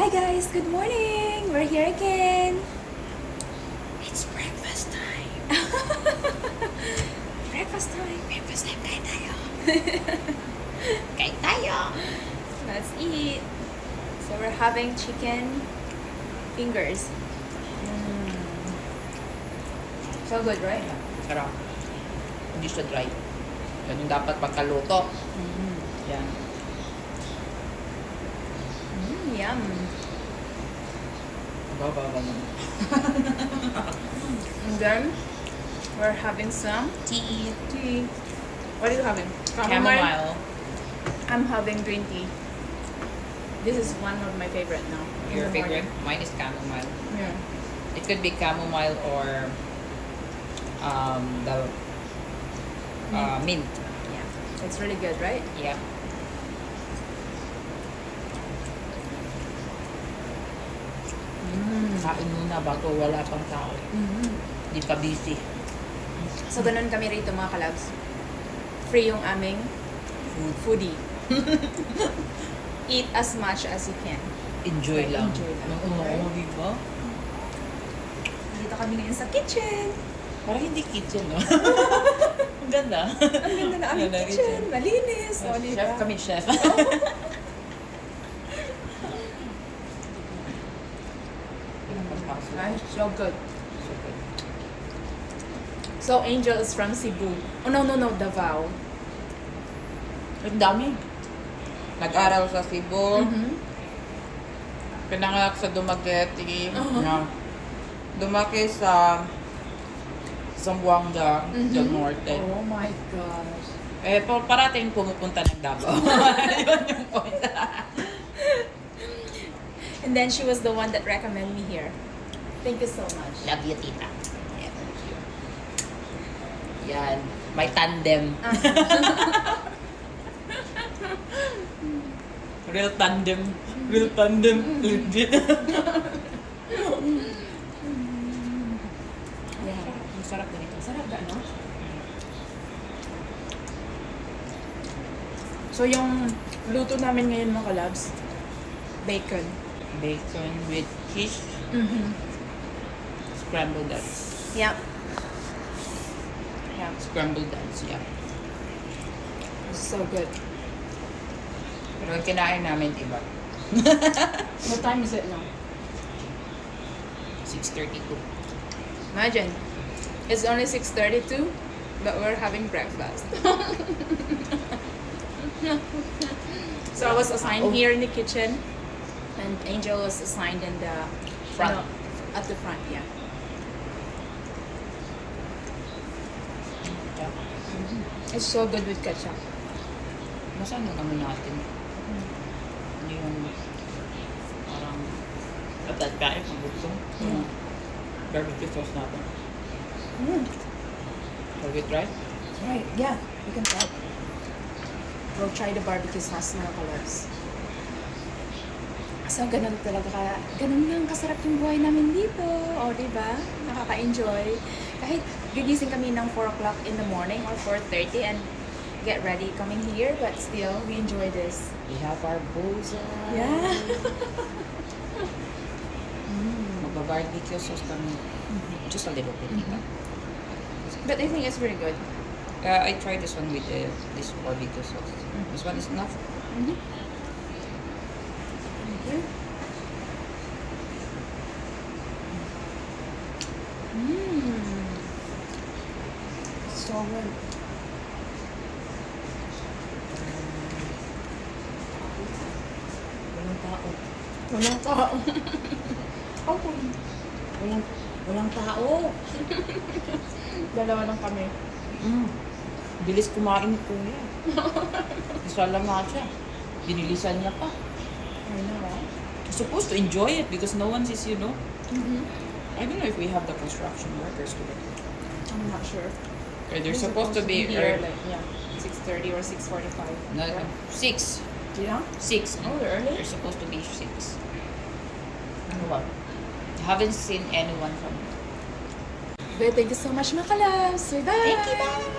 Hi guys, good morning. We're here again. It's breakfast time. Breakfast time. Breakfast time. Kain tayo. Kain tayo. Let's eat. So we're having chicken fingers. So good, right? Sarap. Hindi siya dry. Ganun dapat pagkaluto. Yan. Yum. Baba. And then we're having some Tea. tea. What are you having? Chamomile. I'm having green tea. This is one of my favorite now. in Your the favorite? morning. Mine is chamomile. Yeah. It could be chamomile or the mint. Yeah. It's really good, right? Yeah. Kain muna bago wala pang tao. Hindi pa busy. So, ganun kami rito mga kalabs. Free yung aming foodie. Eat as much as you can. Enjoy lang. Enjoy lang. Oo, Right? di ba? Dito kami ngayon sa kitchen. Parang hindi kitchen, no? Ang ganda. Ang ganda na aming Ganda kitchen. Malinis. O, di Chef ba? kami, chef. Ay, so good. So good. So, Angel is from Cebu. Oh, no, Davao. Ang dami. Nag-aral sa Cebu. Pinanganak sa Dumaguete. Na, lumaki sa Zamboanga del Norte. Oh my gosh. Eh, parating pumupunta ng Davao. Yun yung point. And then she was the one that recommended me here. Thank you so much. Love you, tita. Yeah, thank you. Yan. May tandem. Real tandem. Real tandem. Legit. Yeah. Ang sarap ganito. Sarap ba, no? So, yung luto namin ngayon mga kalabs, bacon. Bacon with cheese. Scrambled eggs. Yeah. Yeah. Scrambled eggs, yeah. It's so good. Pero ang kinain namin, iba. What time is it now? 6:32. Imagine. It's only 6:32, but we're having breakfast. So I was assigned here in the kitchen, and Angel was assigned in the Front. at the front, yeah. It's so good with ketchup. Nasaan yung ano natin? Hindi yung parang atad kain kung gusto. Barbecue sauce natin. Have you tried? Right, yeah, we can try. We'll try the barbecue sauce mga kalabs. So, ganun talaga ganun lang kasarap yung buhay namin dito. O, diba? Nakaka-enjoy. Kahit gigising kami ng 4 o'clock in the morning or 4:30 and get ready coming here, but still, we enjoy this. We have our bullseye. Yeah. Magba-barbecue sauce kami. Just a little bit. But I think it's really good. I tried this one with this barbecue sauce. This one is enough. So good. Walang tao. Walang tao. Okay. Walang tao. Dalawa lang kami. Bilis kumain ni Kuya. Isa lang nga siya. Binilisan niya pa. I know, right? You're supposed to enjoy it because no one sees, I don't know if we have the construction workers today. I'm not sure. They're supposed to be here, early. like, yeah, 6:30 or 6:45. No, Yeah. 6. Yeah? 6. Oh, they're early? They're supposed to be 6. Ano ba? Haven't seen anyone from. But thank you so much, mga kalabs. Bye! Thank you, bye!